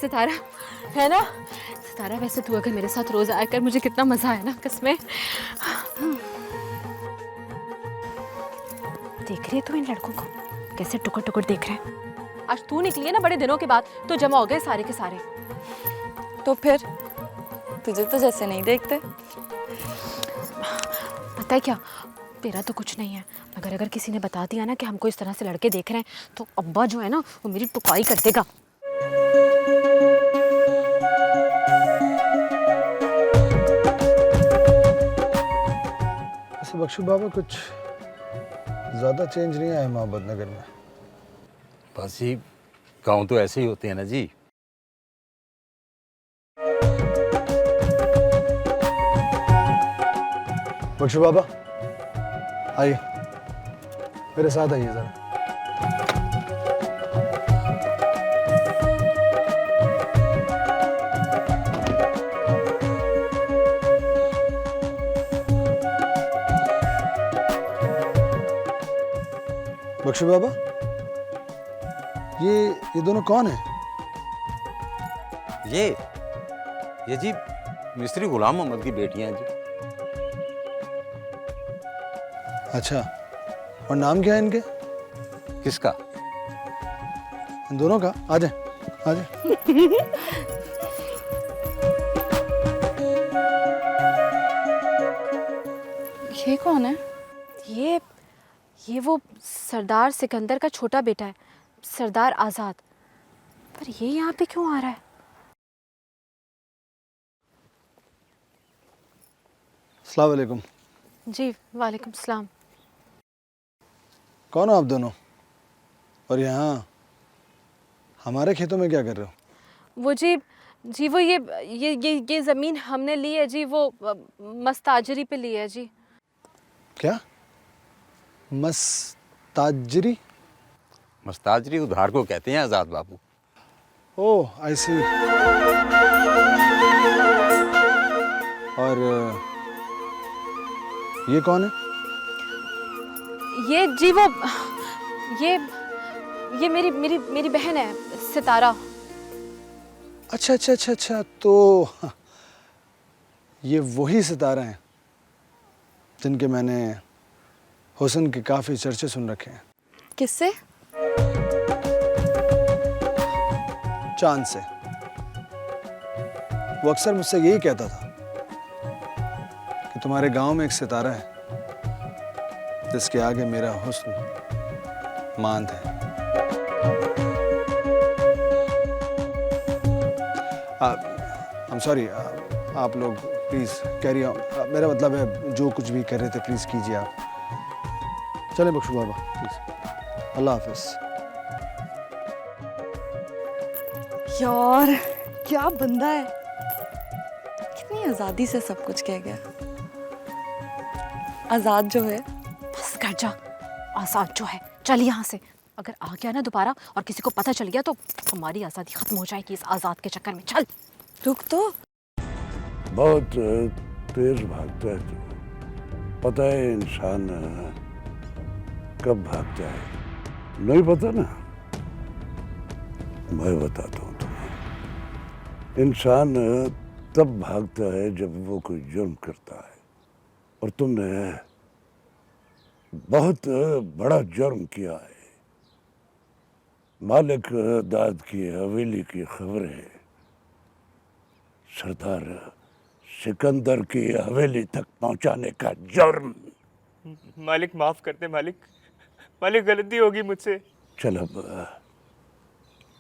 सितारा, है ना सितारा? वैसे तू अगर मेरे साथ रोज आया कर, मुझे कितना मजा आया ना कसमें। देख रही है तू इन लड़कों को कैसे टुकुर टुकुर देख रहे हैं? आज तू निकली है ना बड़े दिनों के बाद, तो जमा हो गए सारे के सारे। तो फिर तुझे तो जैसे नहीं देखते। पता है क्या, तेरा तो कुछ नहीं है, मगर अगर किसी ने बता दिया ना कि हमको इस तरह से लड़के देख रहे हैं, तो अब्बा जो है ना वो मेरी टुकाई कर देगा। ऐसे बख्शू बाबा कुछ ज्यादा चेंज नहीं आया मोहब्बत नगर में। बस जी, गाँव तो ऐसे ही होते हैं ना जी। बख्शू बाबा आइए, मेरे साथ आइए जरा। बख्शू बाबा, ये दोनों कौन है? ये जी मिस्त्री गुलाम मोहम्मद की बेटियां हैं जी। अच्छा, और नाम क्या है इनके? किसका? इन दोनों का? आ जाए आ जाए। ये कौन है? ये वो सरदार सिकंदर का छोटा बेटा है, सरदार आजाद। पर ये यहाँ पे क्यों आ रहा है? अस्सलाम वालेकुम। जी वालेकुम सलाम। कौन हो आप दोनों, और यहाँ हमारे खेतों में क्या कर रहे हो? वो जी वो ये ज़मीन हमने ली है जी, वो मस्ताजरी पे ली है जी। क्या मस्ताजरी? मस्ताजरी उधार को कहते हैं आजाद बाबू। ओह आई सी। और ये कौन है? ये जी वो ये मेरी बहन है सितारा। अच्छा अच्छा अच्छा अच्छा, तो ये वही सितारा हैं जिनके मैंने हुस्न के काफ़ी चर्चे सुन रखे हैं। किससे? चांद से। वो अक्सर मुझसे यही कहता था कि तुम्हारे गांव में एक सितारा है जिसके आगे मेरा हुस्न मांद है। I'm sorry, आप लोग प्लीज़ कैरी ऑन। मेरा मतलब है जो कुछ भी कर रहे थे प्लीज़ कीजिए आप। चलें बख्शू बाबा प्लीज़, अल्लाह हाफिज़। यार क्या बंदा है, कितनी आज़ादी से सब कुछ कह गया। आज़ाद जो है। बस कर जा, आजाद जो है चल यहाँ से। अगर आ गया ना दोबारा और किसी को पता चल गया तो हमारी आज़ादी खत्म हो जाएगी इस आज़ाद के चक्कर में। चल रुक तो। बहुत तेज भागता है तू, पता है इंसान कब भागता है? नहीं पता ना? मैं बताता हूँ तुम्हें। इंसान तब भागता है जब वो कोई जुर्म करता है, और तुमने बहुत बड़ा जुर्म किया है। मालिक दाद की हवेली की खबरें सरदार सिकंदर की हवेली तक पहुंचाने का जुर्म। मालिक माफ कर दे मालिक, मालिक गलती होगी मुझसे। चल अब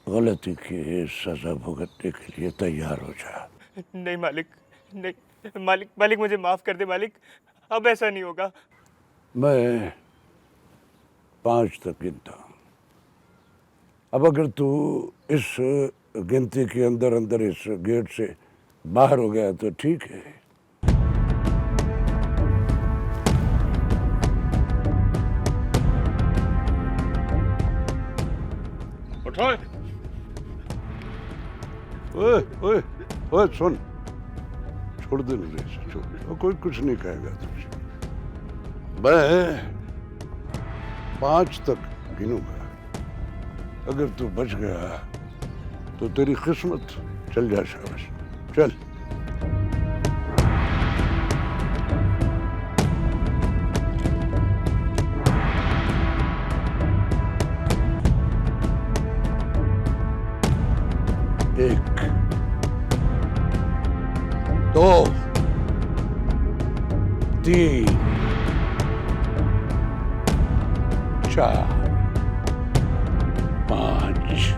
गलती की सजा भुगतने के लिए तैयार हो जा। नहीं मालिक, नहीं मालिक, मालिक मुझे माफ कर दे मालिक, अब ऐसा नहीं होगा। मैं 5 तक गिनता हूं। अब अगर तू इस गिनती के अंदर अंदर इस गेट से बाहर हो गया तो ठीक है। उठाओ। ओए ओए ओए सुन, छोड़ दे मुझे, छोड़ दे, कोई कुछ नहीं कहेगा तुझे। मैं 5 तक गिनूंगा, अगर तू बच गया तो तेरी किस्मत। चल जा शाबाश, चल। एक, दो, तीन, चार, पांच।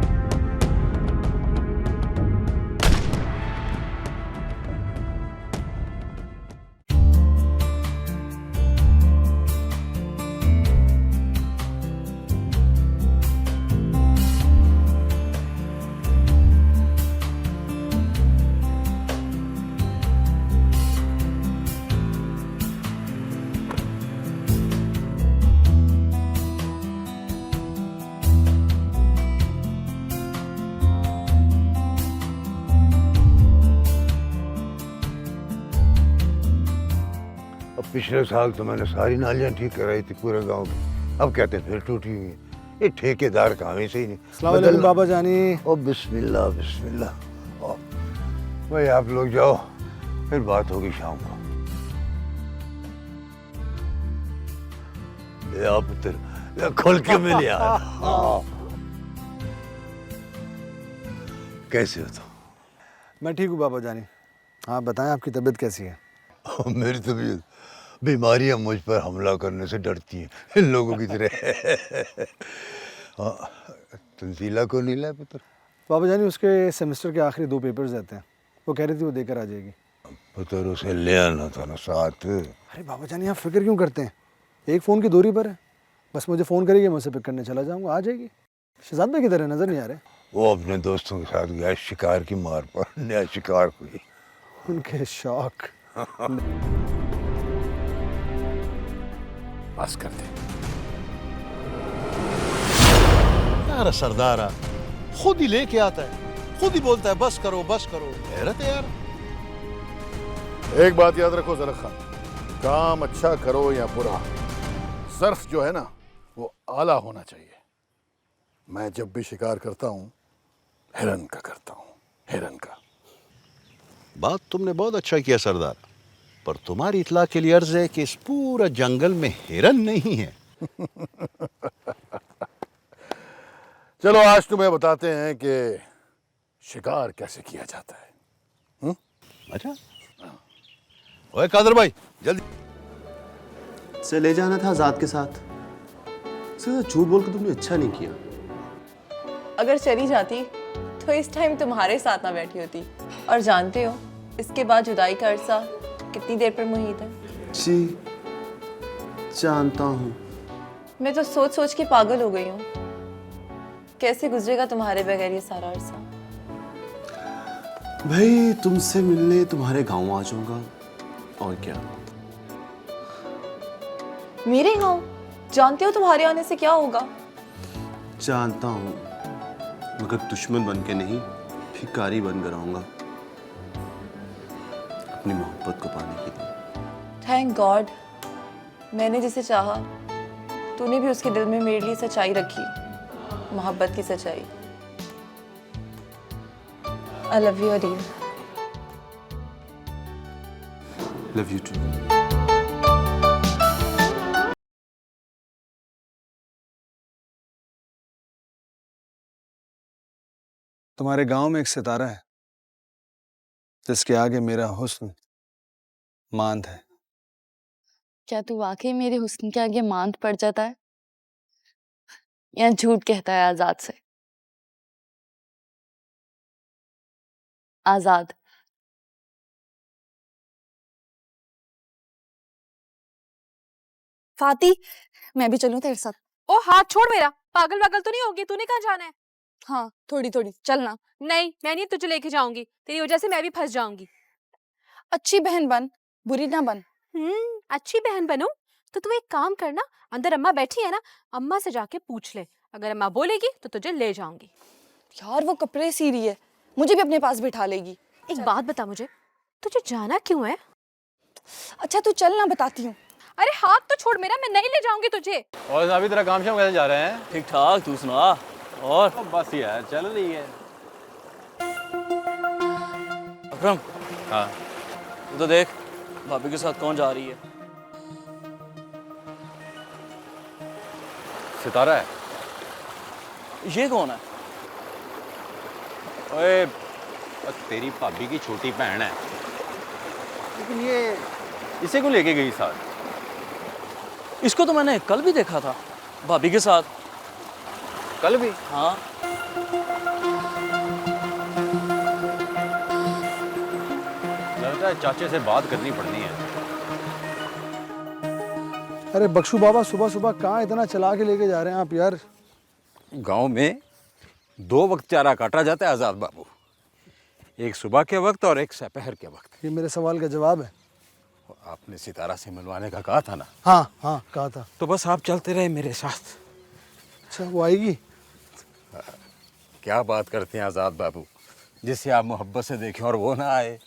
अब पिछले साल तो मैंने सारी नालियां ठीक कराई थी पूरे गांव की, अब कहते हैं फिर टूटी हुई है। ये ठेकेदार काम ही सही नहीं। अस्सलाम वालेकुम बाबा जानी। ओ बिस्मिल्लाह बिस्मिल्लाह। ओ, भाई आप लोग जाओ, फिर बात होगी शाम को। ले आओ पुत्र, ले खोल के मिल यार। कैसे हो तुम? मैं ठीक हूँ बाबा जानी। हाँ बताएं, आपकी तबीयत कैसी है? मेरी तबीयत, बीमारियां मुझ पर हमला करने से डरती हैं, इन लोगों की तरह। हाँ, तंजीला को नहीं लाए पुत्र? बाबा जानी उसके सेमेस्टर के आखिरी 2 पेपर्स रहते हैं, वो कह रही थी वो देकर आ जाएगी। पुत्र उसे ले आना था ना साथ। अरे बाबा जानी आप फिक्र क्यों करते हैं, एक फ़ोन की दूरी पर है, बस मुझे फ़ोन करेगी, मैं उसे पिक करने चला जाऊँगा, आ जाएगी। शहजाद भाई किधर है, नज़र नहीं आ रहे? वो अपने दोस्तों के साथ गया शिकार की मार पर, नया शिकार हुई। उनके शौक। बस कर दे यार, सरदारा खुद ही लेके आता है, खुद ही बोलता है बस करो बस करो। हैरत है यार। एक बात याद रखो ज़रख खान, काम अच्छा करो या बुरा, ज़र्फ जो है ना वो आला होना चाहिए। मैं जब भी शिकार करता हूँ हिरन का करता हूँ, हिरन का। बात तुमने बहुत अच्छा किया सरदार, पर तुम्हारी इत्तला के लिए अर्ज है कि इस पूरा जंगल में हिरन नहीं है। चलो आज तुम्हें बताते हैं कि शिकार कैसे किया जाता है। अच्छा, ओए कादर भाई जल्दी से ले जाना था आजाद के साथ। इससे झूठ बोल के तुमने अच्छा नहीं किया। अगर चली जाती तो इस टाइम तुम्हारे साथ ना बैठी होती। और जानते हो इसके बाद जुदाई का अरसा कितनी देर पर मुहित है? जी जानता हूँ। मैं तो सोच सोच के पागल हो गई हूँ, कैसे गुजरेगा तुम्हारे बगैर ये सारा अरसा। भाई तुमसे मिलने तुम्हारे गांव आ जाऊंगा, और क्या। मेरे गाँव? जानते हो तुम्हारे आने से क्या होगा? जानता हूँ, मगर दुश्मन बन के नहीं, भिखारी बनकर आऊंगा अपनी मोहब्बत को पाने के लिए। थैंक गॉड, मैंने जिसे चाहा तूने भी उसके दिल में मेरे लिए सच्चाई रखी, मोहब्बत की सच्चाई। I love you Adeel. Love you too. तुम्हारे गांव में एक सितारा है जिसके आगे मेरा हुस्न मांद है। क्या तू वाकई मेरे हुस्न के आगे मांद पड़ जाता है या झूठ कहता है आजाद से? आजाद, फाती, मैं भी चलूं तेरे साथ? ओ हाथ छोड़ मेरा, पागल वागल तो नहीं होगी? तूने कहाँ जाना है? हाँ थोड़ी थोड़ी चलना। नहीं, मैं नहीं तुझे लेके जाऊंगी, तेरी वजह से मैं भी फंस जाऊंगी। अच्छी बहन बन, बुरी ना बन। अच्छी बहन बनूं तो तू एक काम करना, अंदर अम्मा बैठी है ना, अम्मा से जाके पूछ ले, अगर अम्मा बोलेगी तो तुझे ले जाऊंगी। यार वो कपड़े सी रही है, मुझे भी अपने पास बिठा लेगी। एक बात बता मुझे, तुझे जाना क्यों है? अच्छा तू चल ना, बताती हूँ। अरे हाथ तो छोड़ मेरा, मैं नहीं ले जाऊंगी तुझे। और अभी तेरा काम शाम कैसे जा रहे हैं? ठीक ठाक, तू सुना। और बस यार चल रही है। अकरम, हाँ तू तो देख भाभी के साथ कौन जा रही है। सितारा है। ये कौन है? ओए तेरी भाभी की छोटी बहन है, लेकिन ये इसे को लेके गई साथ। इसको तो मैंने कल भी देखा था भाभी के साथ। कल भी? हाँ, लगता है चाचे से बात करनी पड़नी है। अरे बख्शू बाबा, सुबह सुबह कहाँ इतना चला के लेके जा रहे हैं आप यार? गांव में 2 वक्त चारा काटा जाता है आजाद बाबू, एक सुबह के वक्त और एक दोपहर के वक्त। ये मेरे सवाल का जवाब है। आपने सितारा से मिलवाने का कहा था ना? हाँ हाँ कहा था। तो बस आप चलते रहे मेरे साथ। अच्छा, वो आएगी? क्या बात करते हैं आजाद बाबू, जिससे आप मोहब्बत से देखें और वो ना आए।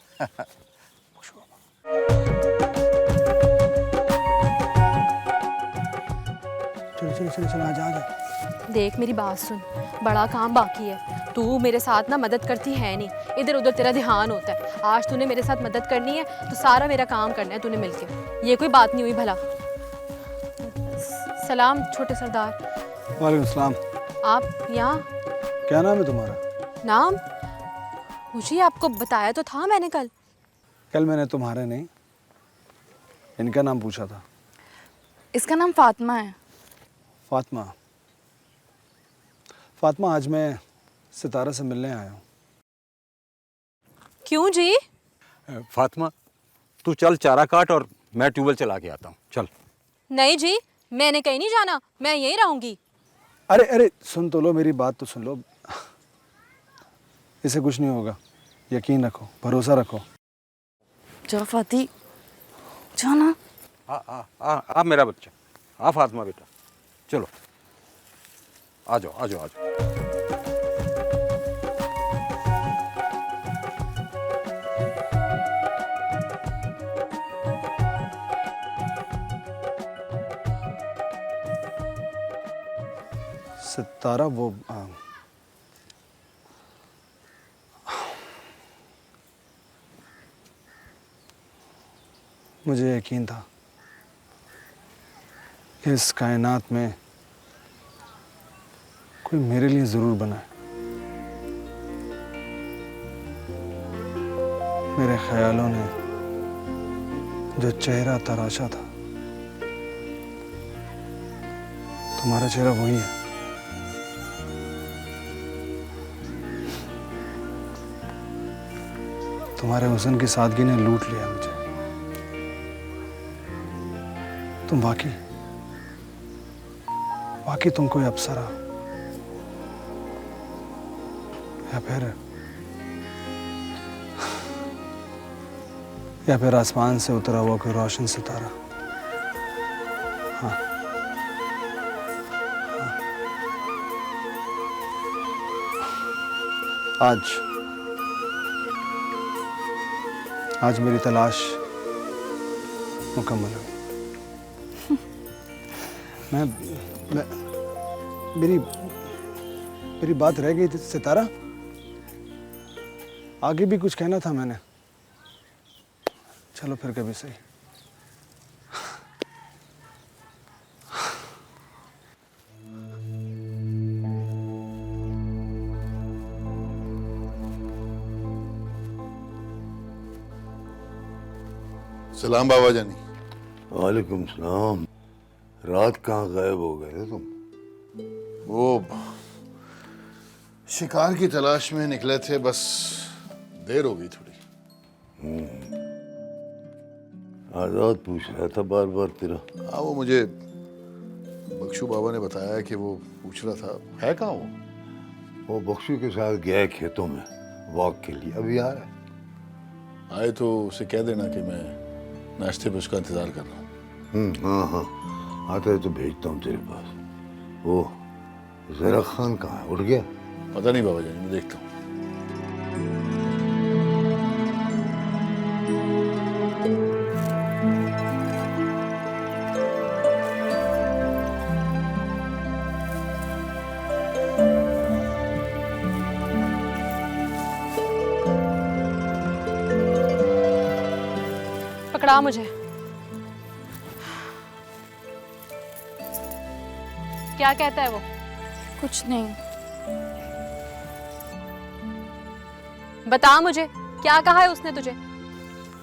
चलो चलो चलो चलो, आजा आजा। देख मेरी बात सुन, बड़ा काम बाकी है। तू मेरे साथ ना मदद करती है नहीं, इधर उधर तेरा ध्यान होता है। आज तूने मेरे साथ मदद करनी है तो सारा मेरा काम करना है तूने मिलके। ये कोई बात नहीं हुई भला। सलाम छोटे सरदार। वालेकुम सलाम। आप यहाँ? क्या नाम है तुम्हारा? नाम मुझे आपको बताया तो था मैंने कल। कल मैंने तुम्हारे नहीं, इनका नाम पूछा था। इसका नाम फातिमा है। फातिमा? फातिमा, आज मैं सितारा से मिलने आया हूँ। क्यों जी? फातिमा तू चल चारा काट और मैं ट्यूबवेल चला के आता हूँ। चल। नहीं जी, मैंने कहीं नहीं जाना, मैं यहीं रहूंगी। अरे अरे सुन तो लो, मेरी बात तो सुन लो। इसे कुछ नहीं होगा, यकीन रखो, भरोसा रखो। जा फाती, जा ना। आ मेरा बच्चा, आ फातिमा बेटा, चलो आ जाओ आ जाओ आ जाओ। सितारा वो मुझे यकीन था कि इस कायनात में कोई मेरे लिए ज़रूर बना है। मेरे ख्यालों ने जो चेहरा तराशा था, तुम्हारा चेहरा वही है। तुम्हारे हुस्न की सादगी ने लूट लिया मुझे। तुम वाकई तुम कोई अप्सरा या फिर आसमान से उतरा हुआ कोई रोशन सितारा। हाँ, हाँ। आज मेरी तलाश मुकम्मल हुई। मैं मेरी बात रह गई थी सितारा, आगे भी कुछ कहना था मैंने। चलो फिर कभी सही। सलाम बाबा जानी। वालेकुम सलाम। रात कहाँ गायब हो गए थे तुम? वो शिकार की तलाश में निकले थे, बस देर हो गई थोड़ी। आजाद पूछ रहा था बार बार तेरा। हाँ, वो मुझे बख्शू बाबा ने बताया कि वो पूछ रहा था है कहाँ वो बख्शू के साथ गया है खेतों में वॉक के लिए, अभी आ रहा है। आए तो उसे कह देना कि मैं नाश्ते पे उसका इंतजार कर रहा हूँ। हाँ हाँ, आता है तो भेजता हूँ तेरे पास। वो ज़रा खान कहाँ है, उठ गया? पता नहीं बाबा जानी, मैं देखता हूँ। आ मुझे। क्या कहता है वो? कुछ नहीं। बता मुझे, क्या कहा है उसने तुझे?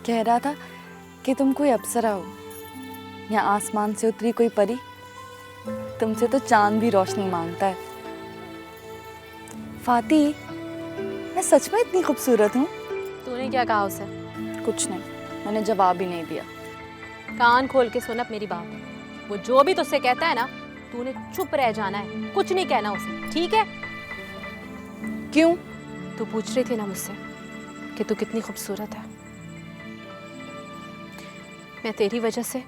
कह रहा था कि तुम कोई अप्सरा हो या आसमान से उतरी कोई परी। तुमसे तो चांद भी रोशनी मांगता है। फाती, मैं सच में इतनी खूबसूरत हूँ? तूने क्या कहा उसे? कुछ नहीं, मैंने जवाब ही नहीं दिया। कान खोल के सुन अब मेरी बात। वो जो भी तुझसे कहता है ना, तूने चुप रह जाना है, कुछ नहीं कहना उसे, ठीक है? क्यों? तू पूछ रही थी ना मुझसे कि तू कितनी खूबसूरत है। मैं तेरी वजह से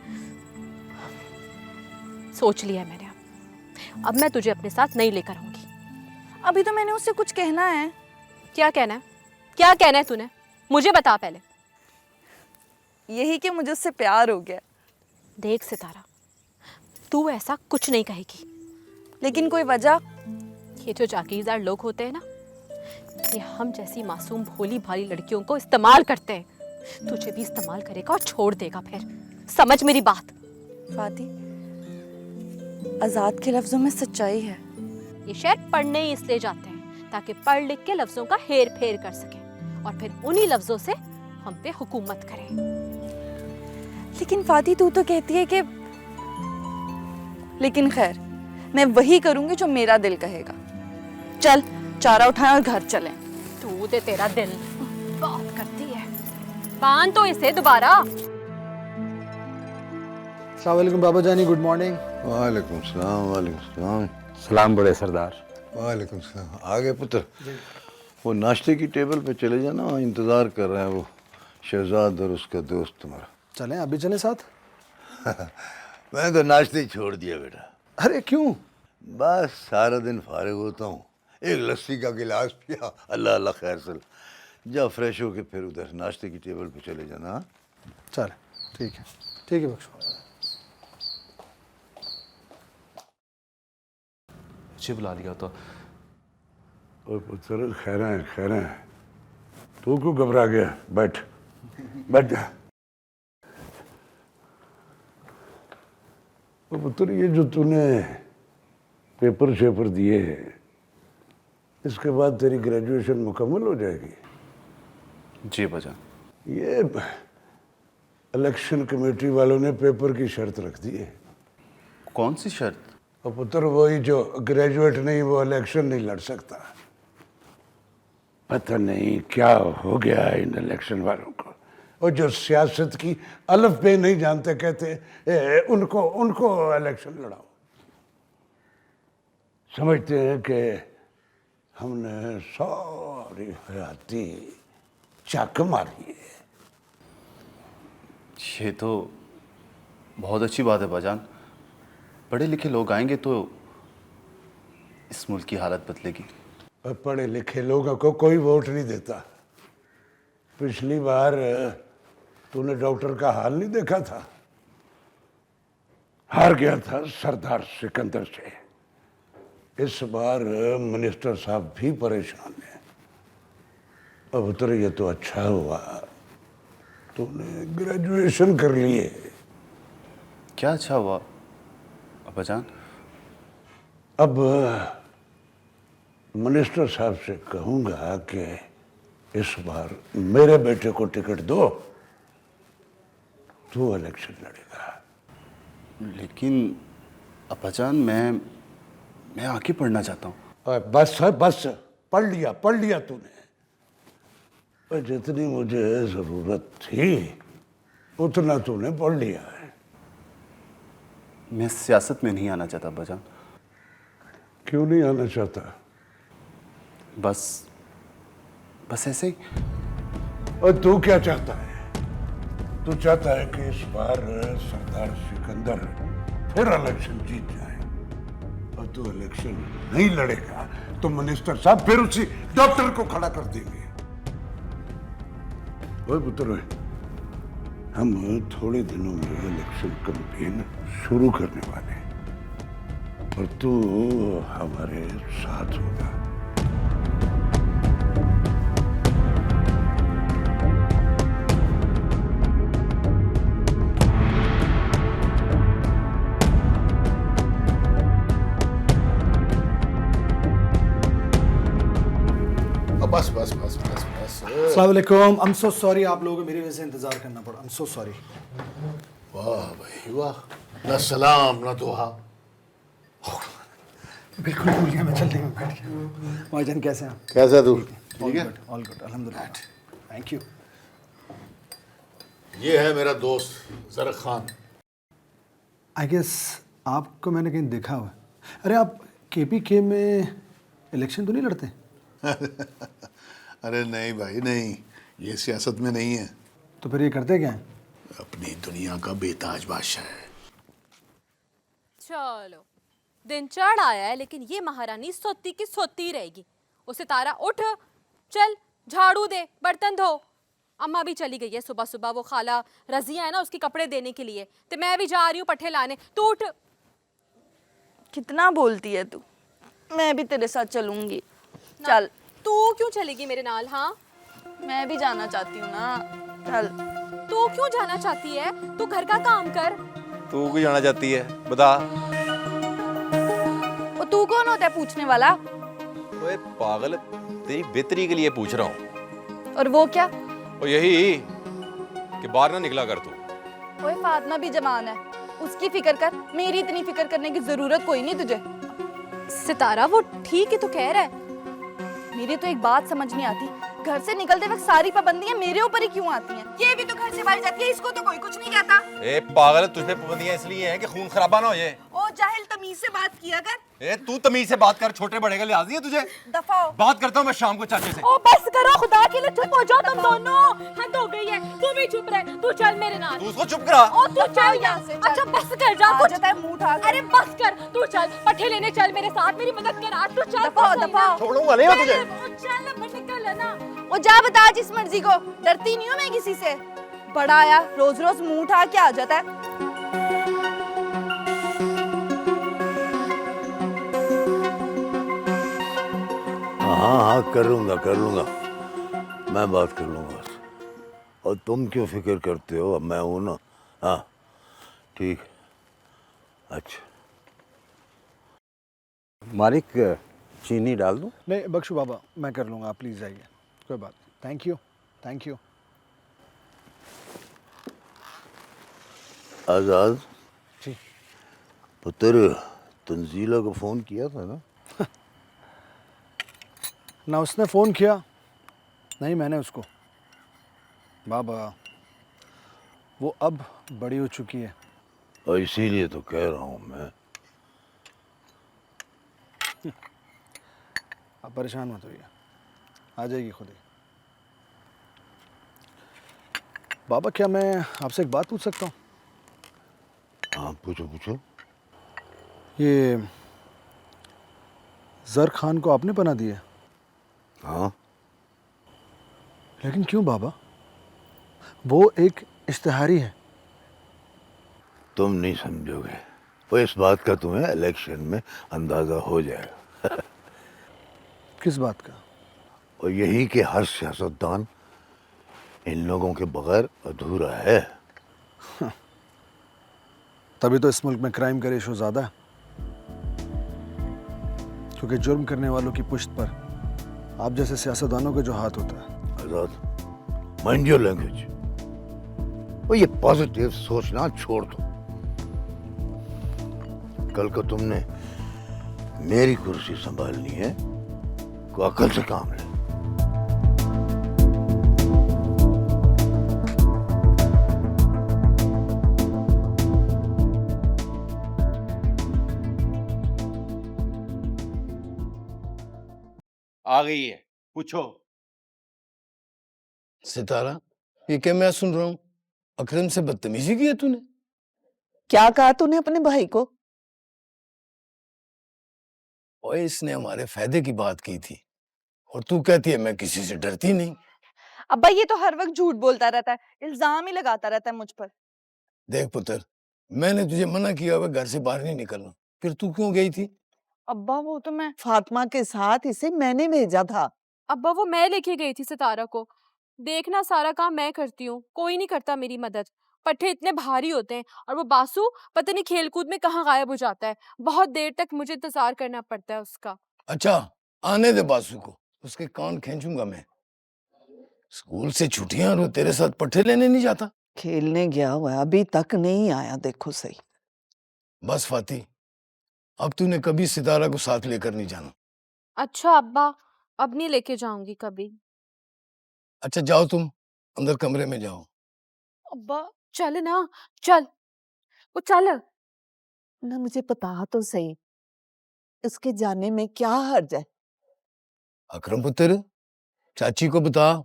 सोच लिया मैंने। अब मैं तुझे अपने साथ नहीं लेकर आऊंगी। अभी तो मैंने उससे कुछ कहना है। क्या कहना है? क्या कहना है तूने? मुझे बता पहले। यही कि मुझे उससे प्यार हो गया। देख सितारा, तू ऐसा कुछ नहीं कहेगी। लेकिन कोई वजह? ये जो जागीरदार लोग होते हैं ना, ये हम जैसी मासूम भोली भाली लड़कियों को इस्तेमाल करते हैं। तुझे भी इस्तेमाल करेगा और छोड़ देगा फिर। समझ मेरी बात। फाती, आजाद के लफ्जों में सच्चाई है। ये शायद पढ़ने ही इसलिए जाते हैं ताकि पढ़ लिख के लफ्जों का हेर फेर कर सके और फिर उन्हीं लफ्जों से हम पे हुकूमत करें। लेकिन फाती, तू तो कहती है कि... लेकिन खैर, मैं वही करूंगी जो मेरा दिल कहेगा। चल, चारा उठाएं और घर चलें। तू दे तेरा दिल बात करती है। बांध तो इसे दोबारा। अस्सलाम वालेकुम बाबा जानी, गुड मॉर्निंग। वालेकुम सलाम। वालेकुम सलाम। सलाम बड़े सरदार। वालेकुम सलाम। आगे पुत्र, वो नाश्ते की टेबल पे चले जाना, वहाँ इंतज़ार कर रहे हैं वो शहजाद और उसका दोस्त तुम्हारा। चलें, अभी चलें साथ? मैंने तो नाश्ते ही छोड़ दिया बेटा। अरे क्यों? बस सारा दिन फारिग होता हूँ, एक लस्सी का गिलास पिया, अल्लाह अल्लाह खैर सल, जा फ्रेश होके फिर उधर नाश्ते की टेबल पे चले जाना। हाँ? चल ठीक है, ठीक है बख्शो। मुझे बुला लिया तो। और पुत्र, खैर है, खैर है। तू क्यों घबरा गया? बैठ, बैठ जा। तो पुत्र, ये जो तूने पेपर शेपर दिए हैं, इसके बाद तेरी ग्रेजुएशन मुकम्मल हो जाएगी। जी बजा। ये इलेक्शन कमेटी वालों ने पेपर की शर्त रख दी है। कौन सी शर्त? और पुत्र, वही जो ग्रेजुएट नहीं वो इलेक्शन नहीं लड़ सकता। पता नहीं क्या हो गया इन इलेक्शन वालों को। और जो सियासत की अलफ बे नहीं जानते, कहते उनको इलेक्शन लड़ाओ। समझते हैं कि हमने सारी हयाती चाक मारी है। ये तो बहुत अच्छी बात है बाजान। पढ़े लिखे लोग आएंगे तो इस मुल्क की हालत बदलेगी। और पढ़े लिखे लोगों को कोई वोट नहीं देता। पिछली बार तूने डॉक्टर का हाल नहीं देखा था, हार गया था सरदार सिकंदर से। इस बार मिनिस्टर साहब भी परेशान हैं। अब उतर, ये तो अच्छा हुआ तूने ग्रेजुएशन कर लिए। क्या अच्छा हुआ अब्बाजान? अब मिनिस्टर साहब से कहूंगा कि इस बार मेरे बेटे को टिकट दो, तू इलेक्शन लड़ेगा। लेकिन अब्बाजान, मैं आगे पढ़ना चाहता हूँ। और बस है, बस पढ़ लिया तूने। और जितनी मुझे ज़रूरत थी उतना तूने पढ़ लिया है। मैं सियासत में नहीं आना चाहता अब्बाजान। क्यों नहीं आना चाहता? बस ऐसे ही। और तू क्या चाहता है? तू चाहता है कि इस बार सरदार सिकंदर फिर इलेक्शन जीत जाए। और तू इलेक्शन नहीं लड़ेगा तो मिनिस्टर साहब फिर उसी डॉक्टर को खड़ा कर देंगे। ओए पुत्र, हम थोड़े दिनों में इलेक्शन कैंपेन शुरू करने वाले हैं और तू हमारे साथ होगा। अस्सलाम वालेकुम। I'm so sorry आप लोगों को मेरी वजह से इंतज़ार करना पड़ा। I'm so sorry। वाह भाई वाह, न सलाम न दुआ। बिल्कुल भूल गया मैं, जल्दी में बैठ गया। भाईजान कैसे हैं आप? कैसा तू? ऑल गुड अल्हम्दुलिल्लाह। Thank you. ये है मेरा दोस्त जरक खान। आई गेस आपको मैंने कहीं देखा हुआ है। अरे आप KPK में इलेक्शन तो नहीं लड़ते? अरे नहीं भाई नहीं, ये सियासत में नहीं है। तो फिर ये करते क्या हैं? अपनी दुनिया का बेताज बादशाह है। चलो दिन चढ़ आया है, लेकिन ये महारानी सोती की सोती रहेगी। उसे तारा उठ, चल झाड़ू दे, बर्तन धो। अम्मा भी चली गई है सुबह सुबह, वो खाला रजिया है ना उसके कपड़े देने के लिए, तो मैं भी जा रही हूँ पट्टे लाने। तू उठ। कितना बोलती है तू, मैं भी तेरे साथ चलूंगी। चल। तू क्यों चलेगी मेरे नाल? हाँ मैं भी जाना चाहती हूँ ना, चल। तू क्यों जाना चाहती है? तू घर का काम कर। तू क्यों जाना चाहती है बता? और तू कौन होता है पूछने वाला? ओए पागल, तेरी बेहतरी के लिए पूछ रहा हूँ। और वो क्या? और यही कि बाहर ना निकला कर तू। ओए फातिमा भी जवान है, उसकी फिक्र कर, मेरी इतनी फिक्र करने की जरूरत कोई नहीं तुझे। सितारा वो ठीक है तो कह रहा है। मेरी तो एक बात समझ नहीं आती, घर से निकलते वक्त सारी पाबंदियां मेरे ऊपर ही क्यों आती हैं? ये भी तो घर से बाहर जाती है, इसको तो कोई कुछ नहीं कहता। ए पागल, तुझ पे पाबंदियां इसलिए हैं कि खून खराबा ना हो जाए। ओ जाहिल, तमीज से बात किया कर। ए तू तमीज से बात कर, छोटे बड़े का लिहाज नहीं है तुझे? दफा हो। बात करता हूँ मैं शाम को चाचे से। ओ बस करो, खुदा के लिए चुप हो जाओ तुम दोनों। हद हो गई है, तू भी चुप रह। तू चल मेरे नाल। तू उसको चुप करा। ओ तू चल यहाँ से। अच्छा बस कर जा, आ जाता है मुंह उठा के। अरे बस कर, तू चल पट्टे लेने चल मेरे साथ, मेरी मदद कर। आज तू चल। दफा दफा। छोड़ूंगा नहीं मैं तुझे। चल अब निकल है ना। वो जा बता जिस मर्जी को, डरती नहीं हूँ मैं किसी से। बड़ा आया रोज रोज मुंह उठा के आ जाता है। हाँ हाँ कर लूँगा, मैं बात कर लूँगा। और तुम क्यों फिक्र करते हो, अब मैं हूँ ना। हाँ ठीक। अच्छा मालिक, चीनी डाल दूं? नहीं बख्शू बाबा, मैं कर लूँगा, आप प्लीज़ जाइए, कोई बात। Thank you thank you. Azad ji. पुत्र, तंजीला को फ़ोन किया था ना? ना उसने फ़ोन किया, नहीं मैंने उसको। बाबा वो अब बड़ी हो चुकी है। और इसीलिए तो कह रहा हूँ मैं। आप परेशान मत होइए, आ जाएगी खुद ही। बाबा क्या मैं आपसे एक बात पूछ सकता हूँ? हाँ पूछो। ये ज़र खान को आपने पनाह दी है? हाँ। लेकिन क्यों बाबा? वो एक इश्तिहारी है। तुम नहीं समझोगे, वो इस बात का तुम्हें इलेक्शन में अंदाज़ा हो जाएगा। किस बात का? और यही कि हर सियासतदान इन लोगों के बगैर अधूरा है। तभी तो इस मुल्क में क्राइम का रेशो ज़्यादा है, क्योंकि जुर्म करने वालों की पुश्त पर आप जैसे सियासतदानों का जो हाथ होता है। आज़ाद, माइंड योर लैंग्वेज। वो ये पॉजिटिव सोचना छोड़ दो। कल को तुमने मेरी कुर्सी संभालनी है, को अकल से काम ले। आ गई है, पूछो। सितारा, ये क्या मैं सुन रहा हूँ? अकरम से बदतमीजी की है तूने? क्या कहा तूने अपने भाई को? और इसने हमारे फायदे की बात की थी, और तू कहती है मैं किसी से डरती नहीं। अब्बा ये तो हर वक्त झूठ बोलता रहता है, इल्जाम ही लगाता रहता है मुझ पर। देख पुत्र, मैंने तुझे मना किया हुआ घर से बाहर नहीं निकलना, फिर तू क्यों गई थी? अब्बा वो तो मैं फातिमा के साथ इसे मैंने भेजा था। अब्बा वो मैं लेके गई थी सितारा को। देखना सारा काम मैं करती हूँ, कोई नहीं करता मेरी मदद। पट्टे इतने भारी होते हैं, और वो बासु पता नहीं खेलकूद में कहाँ गायब हो जाता है। बहुत देर तक मुझे इंतजार करना पड़ता है उसका। अच्छा आने दे बासु को, उसके कान खींचूंगा मैं। स्कूल से छुट्टियां और वो तेरे साथ पट्टे लेने नहीं जाता? खेलने गया हुआ है, अभी तक नहीं आया, देखो सही। बस फाती, अब तूने कभी सितारा को साथ लेकर नहीं जाना। अच्छा अब्बा, अब नहीं लेके जाऊंगी कभी। अच्छा जाओ, तुम अंदर कमरे में जाओ। अब्बा चल ना, चल, वो चल। ना मुझे बता तो सही, उसके जाने में क्या हर्ज है? अकरम पुत्र, चाची को बता,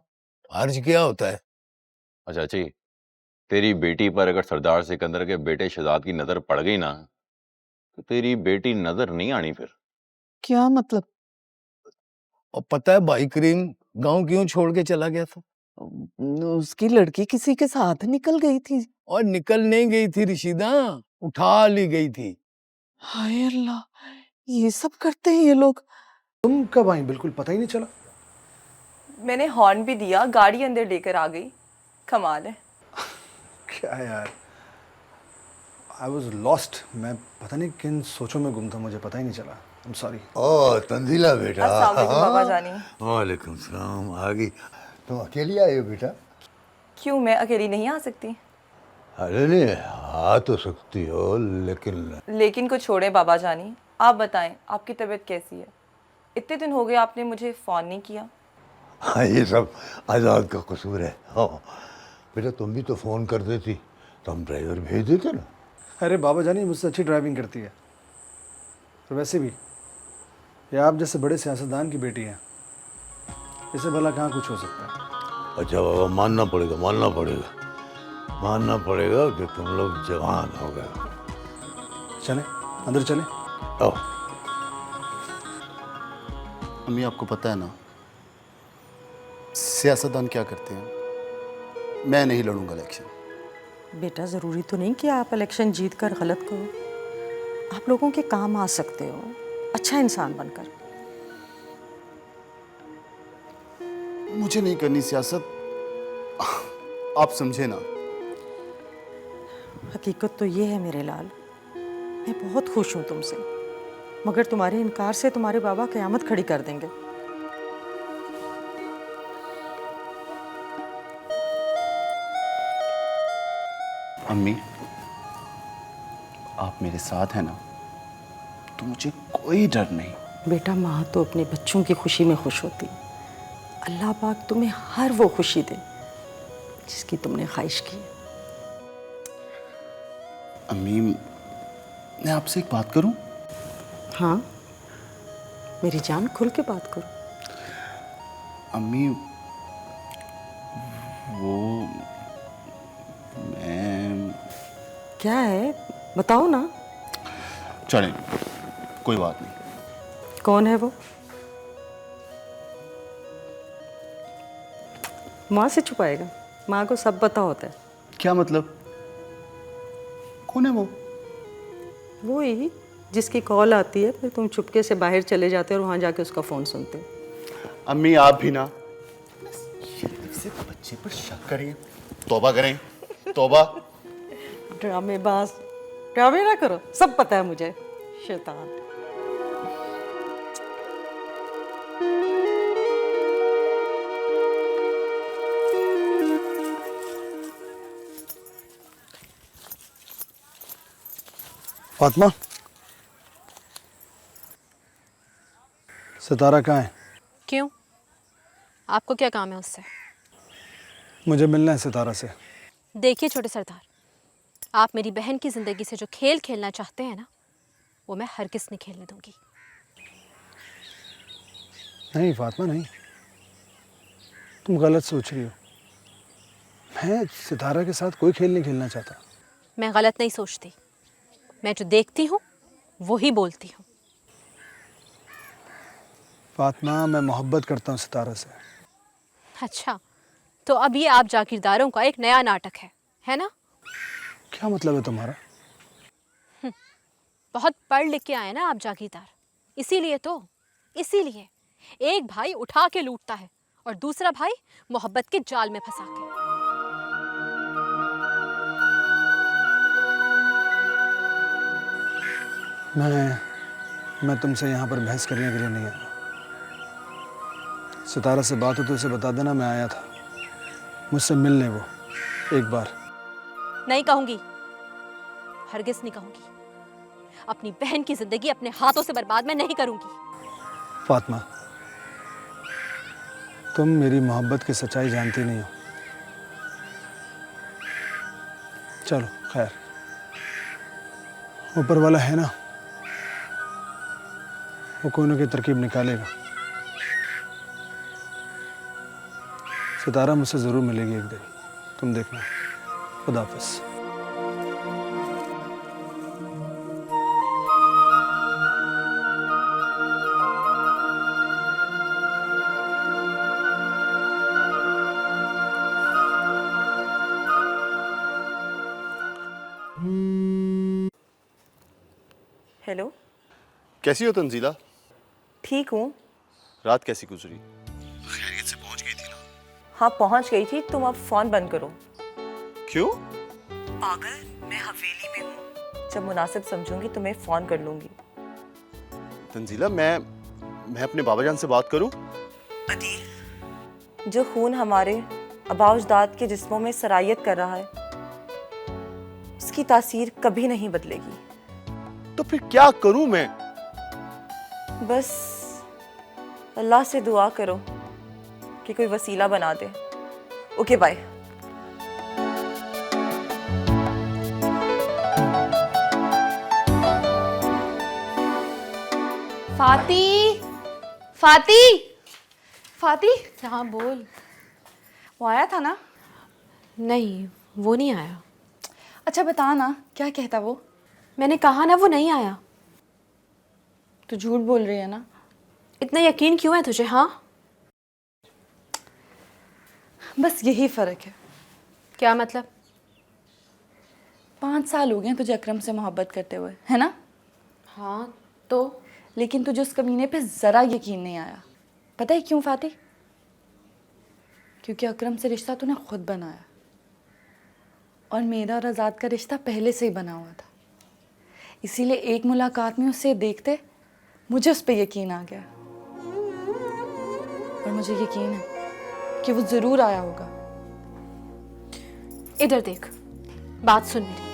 हर्ज क्या होता है? अच्छा चाची, तेरी बेटी पर अगर सरदार सिकंदर के बेटे शहजाद की नजर पड़ गई ना, तो तेरी बेटी नजर नहीं आनी फिर। क्या मतलब? और पता है भाई करीम गांव क्यों छोड़ के चला गया था? उसकी लड़की किसी के साथ निकल गई थी। और निकल नहीं गई थी रशीदा, उठा ली गई थी। हाय अल्लाह, ये सब करते हैं ये लोग। तुम कब आई? बिल्कुल पता ही नहीं चला। मैंने हॉर्न भी दिया, गाड़ी अंदर लेकर आ गई। कमाल है। क्या यार, आई वॉज लॉस्ट। मैं पता नहीं किन सोचों में गुम था, मुझे पता ही नहीं चला। I am sorry. ओ तंजीला बेटा। अस्सलाम वालेकुम बाबा जानी। वालेकुम सलाम। आ गई? तुम अकेली आई हो बेटा? क्यों, मैं अकेली नहीं आ सकती? अरे नहीं, आ तो सकती हो लेकिन को छोड़े बाबा जानी, आप बताएं आपकी तबीयत कैसी है? इतने दिन हो गए आपने मुझे फ़ोन नहीं किया। हाँ, ये सब आज़ाद का कसूर है। हाँ बेटा, तुम भी तो फ़ोन कर देती तो हम ड्राइवर भेज देते ना। अरे बाबा जानी मुझसे अच्छी ड्राइविंग करती है। तो वैसे भी ये आप जैसे बड़े सियासतदान की बेटी है, इससे भला कहाँ कुछ हो सकता है। अच्छा बाबा, मानना पड़ेगा, मानना पड़ेगा कि तुम लोग जवान हो गए। चले अंदर चले। आओ। अम्मी, आपको पता है ना सियासतदान क्या करते हैं? मैं नहीं लड़ूंगा इलेक्शन। बेटा, ज़रूरी तो नहीं कि आप इलेक्शन जीत कर गलत करो। आप लोगों के काम आ सकते हो, अच्छा इंसान बनकर। मुझे नहीं करनी सियासत, आप समझे ना। हकीकत तो ये है मेरे लाल, मैं बहुत खुश हूँ तुमसे, मगर तुम्हारे इनकार से तुम्हारे बाबा क़यामत खड़ी कर देंगे। अम्मी, आप मेरे साथ हैं ना, तो मुझे कोई डर नहीं। बेटा, माँ तो अपने बच्चों की खुशी में खुश होती। अल्लाह पाक तुम्हें हर वो खुशी दे जिसकी तुमने ख्वाहिश की है। अम्मी, मैं आपसे एक बात करूं? हाँ मेरी जान, खुल के बात करो। अम्मी, वो मैं... क्या है, बताओ ना। चलें, कोई बात नहीं। कौन है वो? माँ से छुपाएगा? माँ को सब पता होता है। क्या मतलब? कौन है वो? वो ही जिसकी कॉल आती है, फिर तुम चुपके से बाहर चले जाते हो और वहाँ जाके उसका फ़ोन सुनते हो। अम्मी, आप भी ना से बच्चे पर शक करें। तौबा करें, तौबा। ड्रामेबाज, ड्रामे ना करो, सब पता है मुझे, शैतान। फातिमा, सितारा कहाँ है? क्यों, आपको क्या काम है उससे? मुझे मिलना है सितारा से। देखिए छोटे सरदार, आप मेरी बहन की ज़िंदगी से जो खेल खेलना चाहते हैं ना, वो मैं हरगिज़ नहीं खेलने दूंगी। नहीं फातिमा, नहीं, तुम गलत सोच रही हो। मैं सितारा के साथ कोई खेल नहीं खेलना चाहता। मैं गलत नहीं सोचती, मैं जो देखती हूँ वही बोलती हूँ। फातिमा, मैं मोहब्बत करता हूँ सितारा से। अच्छा, तो अब ये आप जागीरदारों का एक नया नाटक है ना? क्या मतलब है तुम्हारा? बहुत पढ़ लिख के आए ना आप जागीरदार, इसीलिए एक भाई उठा के लूटता है और दूसरा भाई मोहब्बत के जाल में फंसा के। मैं तुमसे यहाँ पर बहस करने के लिए नहीं आया। सितारा से बात हो तो उसे बता देना मैं आया था। मुझसे मिल ले वो एक बार। नहीं कहूंगी, हरगिज नहीं कहूंगी। अपनी बहन की जिंदगी अपने हाथों से बर्बाद मैं नहीं करूंगी। फातिमा, तुम मेरी मोहब्बत की सच्चाई जानती नहीं हो। चलो खैर, ऊपर वाला है ना, वो कोई ना कोई तरकीब निकालेगा। सितारा मुझसे जरूर मिलेगी एक दिन, तुम देखना। खुदा हाफिज़। हेलो, कैसी हो तंजीला? ठीक हूँ। रात कैसी गुजरी? खैरियत से पहुंच गई थी ना? हाँ पहुँच गई थी। तुम अब फ़ोन बंद करो। क्यों? पागल, मैं हवेली में हूँ। जब मुनासिब समझूंगी तुम्हें फ़ोन कर लूँगी। तंजीला, मैं अपने बाबा जान से बात करूं? अदील, जो खून हमारे आबाउजदाद के जिस्मों में सरायत कर रहा है, उसकी तासीर कभी नहीं बदलेगी। तो फिर क्या करूं मैं? बस अल्लाह से दुआ करो कि कोई वसीला बना दे। Okay bye. फाती, हाँ बोल। वो आया था ना? नहीं, वो नहीं आया। अच्छा बता ना, क्या कहता वो? मैंने कहा ना वो नहीं आया। तू झूठ बोल रही है ना? इतना यकीन क्यों है तुझे? हाँ, बस यही फ़र्क है। क्या मतलब? 5 साल हो गए तुझे अकरम से मोहब्बत करते हुए, है ना? हाँ तो लेकिन तुझे उस कमीने पे ज़रा यकीन नहीं आया। पता है क्यों फाती? क्योंकि अकरम से रिश्ता तूने खुद बनाया, और मेरा और आज़ाद का रिश्ता पहले से ही बना हुआ था। इसीलिए एक मुलाकात में उसे देखते मुझे उस पर यकीन आ गया, और मुझे यकीन है कि वो ज़रूर आया होगा। इधर देख, बात सुन मेरी।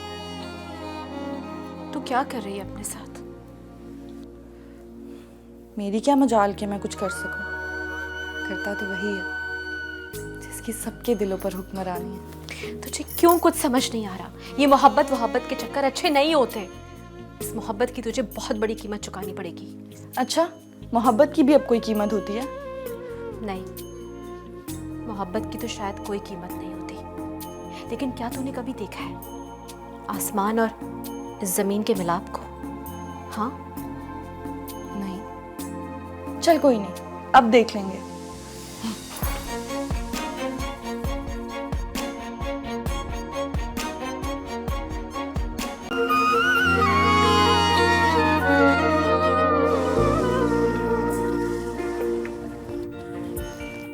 तू क्या कर रही है अपने साथ? मेरी क्या मजाल के मैं कुछ कर सकूं? करता तो वही है जिसकी सबके दिलों पर हुक्मरानी है। तुझे क्यों कुछ समझ नहीं आ रहा? ये मोहब्बत के चक्कर अच्छे नहीं होते। इस मोहब्बत की तुझे बहुत बड़ी कीमत चुकानी पड़ेगी। अच्छा, मोहब्बत की भी अब कोई कीमत होती है? नहीं, मोहब्बत की तो शायद कोई कीमत नहीं होती। लेकिन क्या तूने कभी देखा है आसमान और इस जमीन के मिलाप को? हाँ, नहीं। चल कोई नहीं, अब देख लेंगे।